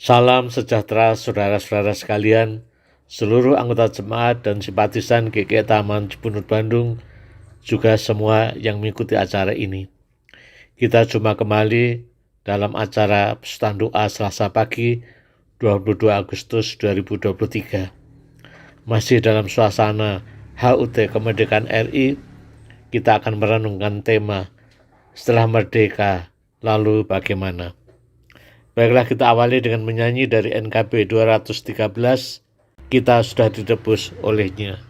Salam sejahtera saudara-saudara sekalian, seluruh anggota jemaat dan simpatisan GKI Taman Cipunut Bandung, juga semua yang mengikuti acara ini. Kita jumpa kembali dalam acara pesutan doa Selasa pagi 22 Agustus 2023. Masih dalam suasana HUT Kemerdekaan RI, kita akan merenungkan tema setelah merdeka, lalu bagaimana? Baiklah, kita awali dengan menyanyi dari NKB 213, kita sudah ditebus olehnya.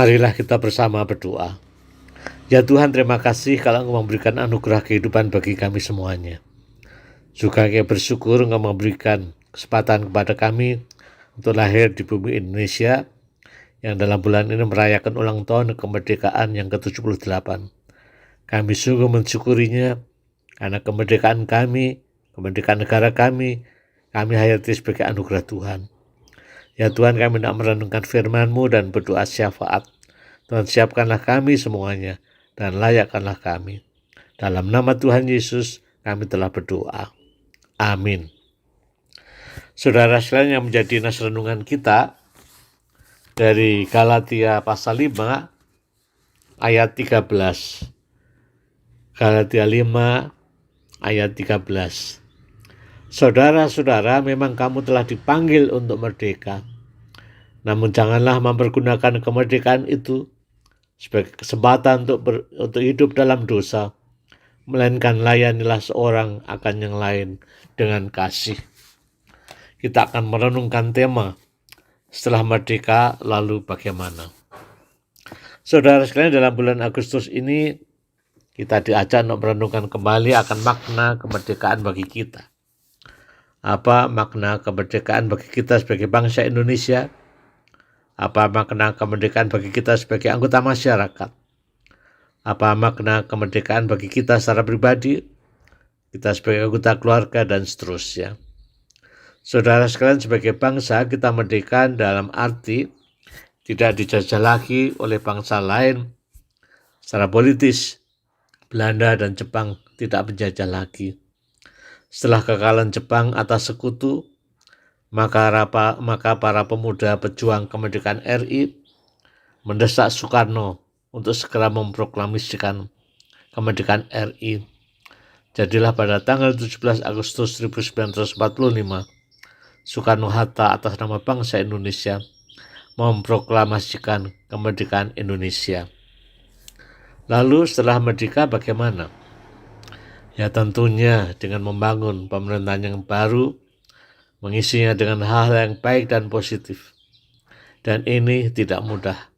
Marilah kita bersama berdoa. Ya Tuhan, terima kasih kalau Engkau memberikan anugerah kehidupan bagi kami semuanya. Juga kami bersyukur Engkau memberikan kesempatan kepada kami untuk lahir di bumi Indonesia yang dalam bulan ini merayakan ulang tahun kemerdekaan yang ke-78. Kami sungguh mensyukurinya karena kemerdekaan kami, kemerdekaan negara kami hayati sebagai anugerah Tuhan. Ya Tuhan, kami hendak merenungkan firman-Mu dan berdoa syafaat. Tuhan, siapkanlah kami semuanya dan layakkanlah kami. Dalam nama Tuhan Yesus kami telah berdoa. Amin. Saudara sekalian, yang menjadi nas renungan kita dari Galatia pasal 5 ayat 13. Galatia 5 ayat 13. Saudara-saudara, memang kamu telah dipanggil untuk merdeka. Namun janganlah mempergunakan kemerdekaan itu sebagai kesempatan untuk hidup dalam dosa, melainkan layanilah seorang akan yang lain dengan kasih. Kita akan merenungkan tema setelah merdeka, lalu bagaimana. Saudara sekalian, dalam bulan Agustus ini kita diajak untuk merenungkan kembali akan makna kemerdekaan bagi kita. Apa makna kemerdekaan bagi kita sebagai bangsa Indonesia? Apa makna kemerdekaan bagi kita sebagai anggota masyarakat? Apa makna kemerdekaan bagi kita secara pribadi, kita sebagai anggota keluarga, dan seterusnya. Saudara sekalian, sebagai bangsa kita merdeka dalam arti tidak dijajah lagi oleh bangsa lain secara politis. Belanda dan Jepang tidak menjajah lagi. Setelah kekalahan Jepang atas sekutu, maka para pemuda pejuang kemerdekaan RI mendesak Soekarno untuk segera memproklamasikan kemerdekaan RI. Jadilah pada tanggal 17 Agustus 1945, Soekarno-Hatta atas nama bangsa Indonesia memproklamasikan kemerdekaan Indonesia. Lalu setelah merdeka bagaimana? Ya tentunya dengan membangun pemerintahan yang baru, mengisinya dengan hal yang baik dan positif. Dan ini tidak mudah.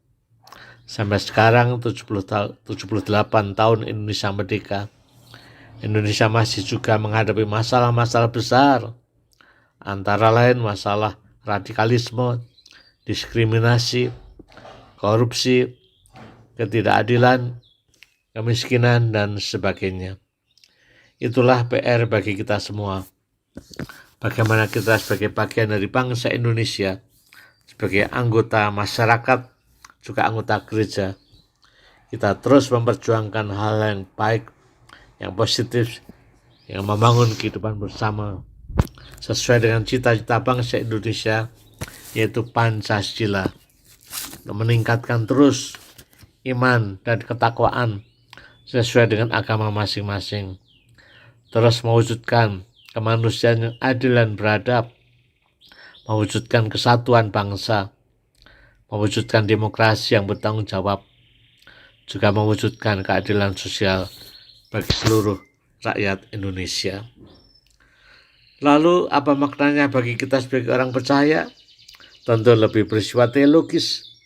Sampai sekarang 78 tahun Indonesia merdeka, Indonesia masih juga menghadapi masalah-masalah besar, antara lain masalah radikalisme, diskriminasi, korupsi, ketidakadilan, kemiskinan, dan sebagainya. Itulah PR bagi kita semua. Bagaimana kita sebagai bagian dari bangsa Indonesia, sebagai anggota masyarakat, juga anggota gereja, kita terus memperjuangkan hal yang baik, yang positif, yang membangun kehidupan bersama, sesuai dengan cita-cita bangsa Indonesia, yaitu Pancasila, untuk meningkatkan terus iman dan ketakwaan sesuai dengan agama masing-masing, terus mewujudkan kemanusiaan yang adil dan beradab, mewujudkan kesatuan bangsa, mewujudkan demokrasi yang bertanggung jawab, juga mewujudkan keadilan sosial bagi seluruh rakyat Indonesia. Lalu apa maknanya bagi kita sebagai orang percaya? Tentu lebih bersifat teologis,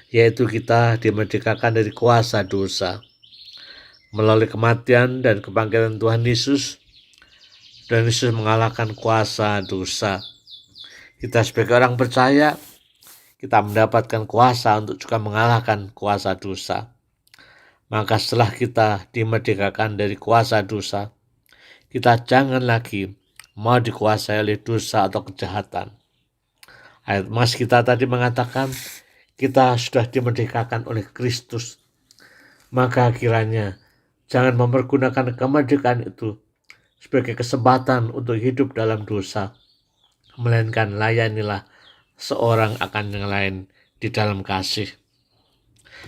yaitu kita dimerdekakan dari kuasa dosa. Melalui kematian dan kebangkitan Tuhan Yesus, dan Yesus mengalahkan kuasa dosa. Kita sebagai orang percaya, kita mendapatkan kuasa untuk juga mengalahkan kuasa dosa. Maka setelah kita dimerdekakan dari kuasa dosa, kita jangan lagi mau dikuasai oleh dosa atau kejahatan. Ayat mas kita tadi mengatakan kita sudah dimerdekakan oleh Kristus. Maka kiranya jangan mempergunakan kemerdekaan itu sebagai kesempatan untuk hidup dalam dosa, melainkan layanilah seorang akan yang lain di dalam kasih.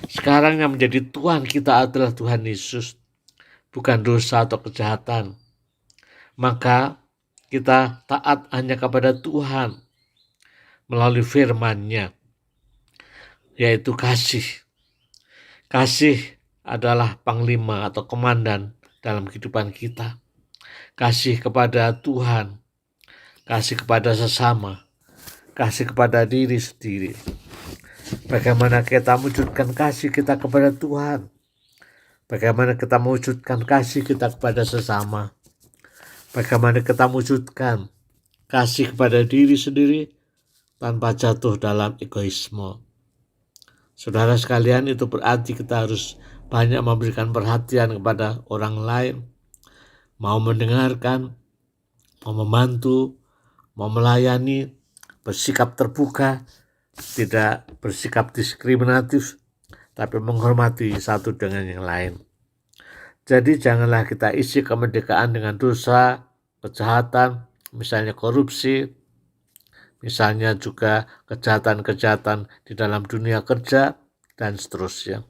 Sekarang yang menjadi Tuhan kita adalah Tuhan Yesus, bukan dosa atau kejahatan. Maka kita taat hanya kepada Tuhan melalui firman-Nya, yaitu kasih. Kasih adalah panglima atau komandan dalam kehidupan kita. Kasih kepada Tuhan, kasih kepada sesama, kasih kepada diri sendiri. Bagaimana kita mewujudkan kasih kita kepada Tuhan? Bagaimana kita mewujudkan kasih kita kepada sesama? Bagaimana kita mewujudkan kasih kepada diri sendiri tanpa jatuh dalam egoisme? Saudara sekalian, itu berarti kita harus banyak memberikan perhatian kepada orang lain, mau mendengarkan, mau membantu, mau melayani, bersikap terbuka, tidak bersikap diskriminatif, tapi menghormati satu dengan yang lain. Jadi janganlah kita isi kemerdekaan dengan dosa, kejahatan, misalnya korupsi, misalnya juga kejahatan-kejahatan di dalam dunia kerja, dan seterusnya.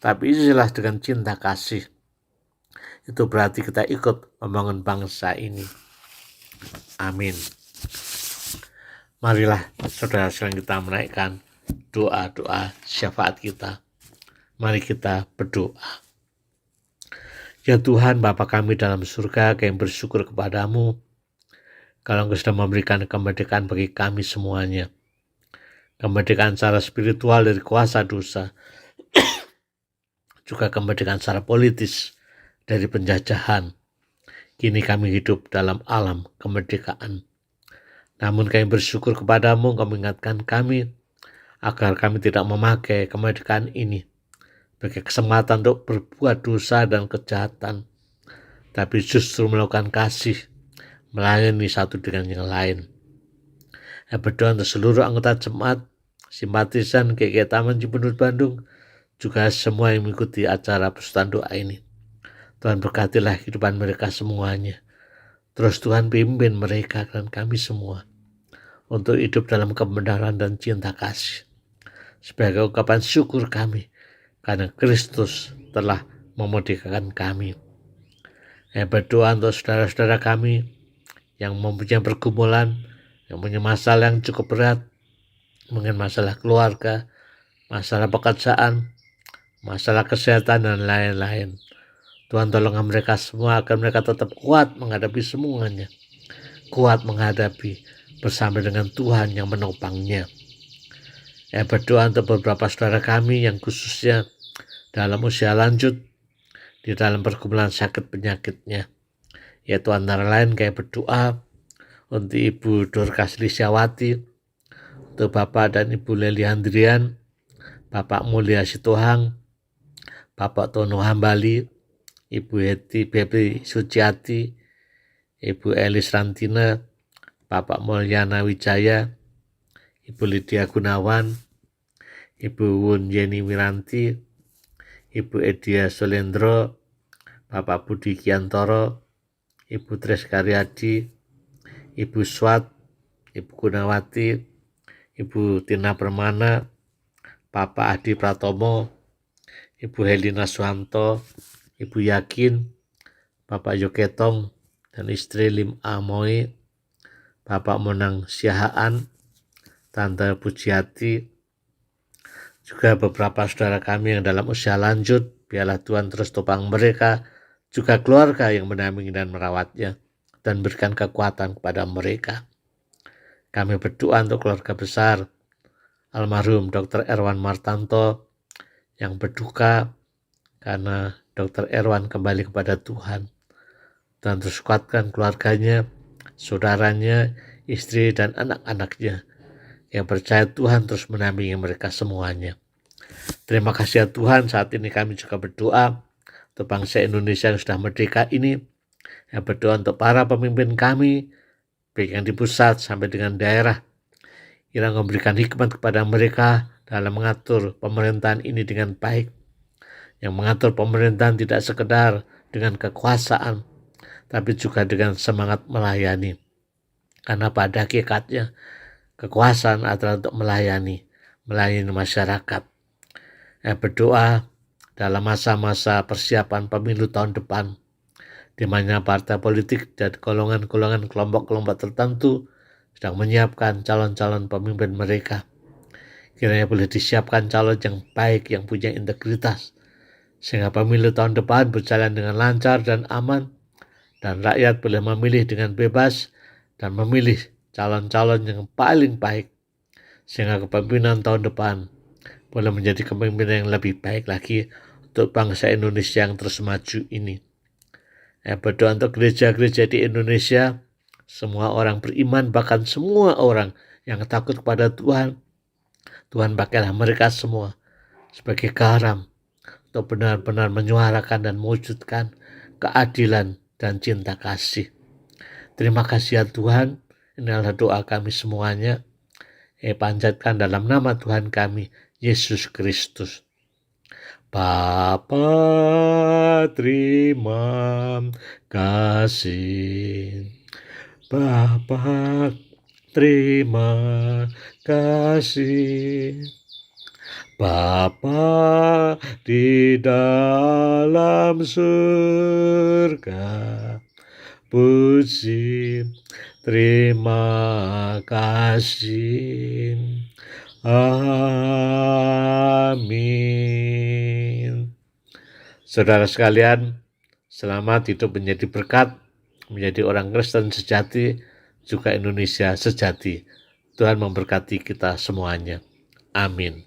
Tapi isilah dengan cinta kasih. Itu berarti kita ikut membangun bangsa ini. Amin. Marilah saudara sekalian kita menaikkan doa-doa syafaat kita. Mari kita berdoa. Ya Tuhan, Bapa kami dalam surga, kami bersyukur kepadamu kalau Engkau sudah memberikan kemerdekaan bagi kami semuanya. Kemerdekaan secara spiritual dari kuasa dosa, juga kemerdekaan secara politis dari penjajahan. Kini kami hidup dalam alam kemerdekaan. Namun kami bersyukur kepadamu, Engkau mengingatkan kami agar kami tidak memakai kemerdekaan ini sebagai kesempatan untuk berbuat dosa dan kejahatan, tapi justru melakukan kasih, melayani satu dengan yang lain. Berdoa untuk seluruh anggota jemaat, simpatisan GKI Taman Cibenur Bandung, juga semua yang mengikuti acara persekutuan doa ini. Tuhan berkatilah kehidupan mereka semuanya. Terus Tuhan pimpin mereka dan kami semua untuk hidup dalam kebenaran dan cinta kasih. Sebagai ungkapan syukur kami karena Kristus telah memerdekakan kami. Berdoa untuk saudara-saudara kami yang mempunyai pergumulan, yang punya masalah yang cukup berat, mungkin masalah keluarga, masalah pekerjaan, masalah kesehatan, dan lain-lain. Tuhan tolong mereka semua agar mereka tetap kuat menghadapi semuanya, kuat menghadapi bersama dengan Tuhan yang menopangnya. Berdoa untuk beberapa saudara kami yang khususnya dalam usia lanjut, di dalam pergumulan sakit penyakitnya, yaitu antara lain kayak berdoa untuk Ibu Dorcas Lisyawati, untuk Bapak dan Ibu Leli Handrian, Bapak Mulia Situhang, Bapak Tono Hambali, Ibu Heti Bebi Suciati, Ibu Elis Rantina, Bapak Mulyana Wijaya, Ibu Lydia Gunawan, Ibu Wun Yeni Wiranti, Ibu Edia Solendro, Bapak Budi Kiantoro, Ibu Tres Karyadi, Ibu Swat, Ibu Gunawati, Ibu Tina Permana, Bapak Adi Pratomo, Ibu Helina Suhanto, Ibu Yakin, Bapak Yoketong dan istri Lim Amoy, Bapak Monang Siahaan, Tante Pujiati, juga beberapa saudara kami yang dalam usia lanjut. Biarlah Tuhan terus topang mereka, juga keluarga yang mendampingi dan merawatnya, dan berikan kekuatan kepada mereka. Kami berdoa untuk keluarga besar almarhum Dr. Erwan Martanto yang berduka karena Dr. Erwan kembali kepada Tuhan. Dan terus kuatkan keluarganya, saudaranya, istri dan anak-anaknya yang percaya Tuhan terus mendampingi mereka semuanya. Terima kasih ya Tuhan, saat ini kami juga berdoa untuk bangsa Indonesia yang sudah merdeka ini, yang berdoa untuk para pemimpin kami, baik yang di pusat sampai dengan daerah, yang memberikan hikmat kepada mereka dalam mengatur pemerintahan ini dengan baik, yang mengatur pemerintahan tidak sekedar dengan kekuasaan, tapi juga dengan semangat melayani. Karena pada hakikatnya kekuasaan adalah untuk melayani masyarakat. Berdoa dalam masa-masa persiapan pemilu tahun depan, di mana partai politik dan golongan-golongan kelompok-kelompok tertentu sedang menyiapkan calon-calon pemimpin mereka. Kiranya boleh disiapkan calon yang baik, yang punya integritas, sehingga pemilu tahun depan berjalan dengan lancar dan aman, dan rakyat boleh memilih dengan bebas dan memilih calon-calon yang paling baik, sehingga kepemimpinan tahun depan boleh menjadi kepemimpinan yang lebih baik lagi untuk bangsa Indonesia yang terus maju ini. Berdoa untuk gereja-gereja di Indonesia, semua orang beriman, bahkan semua orang yang takut kepada Tuhan. Tuhan pakailah mereka semua sebagai garam untuk benar-benar menyuarakan dan mewujudkan keadilan dan cinta kasih. Terima kasih ya Tuhan, ini adalah doa kami semuanya. Panjatkan dalam nama Tuhan kami, Yesus Kristus. Bapa terima kasih, Bapa terima kasih, Bapa di dalam surga, puji terima kasih. Amin. Saudara sekalian, selamat hidup menjadi berkat, menjadi orang Kristen sejati, juga Indonesia sejati. Tuhan memberkati kita semuanya. Amin.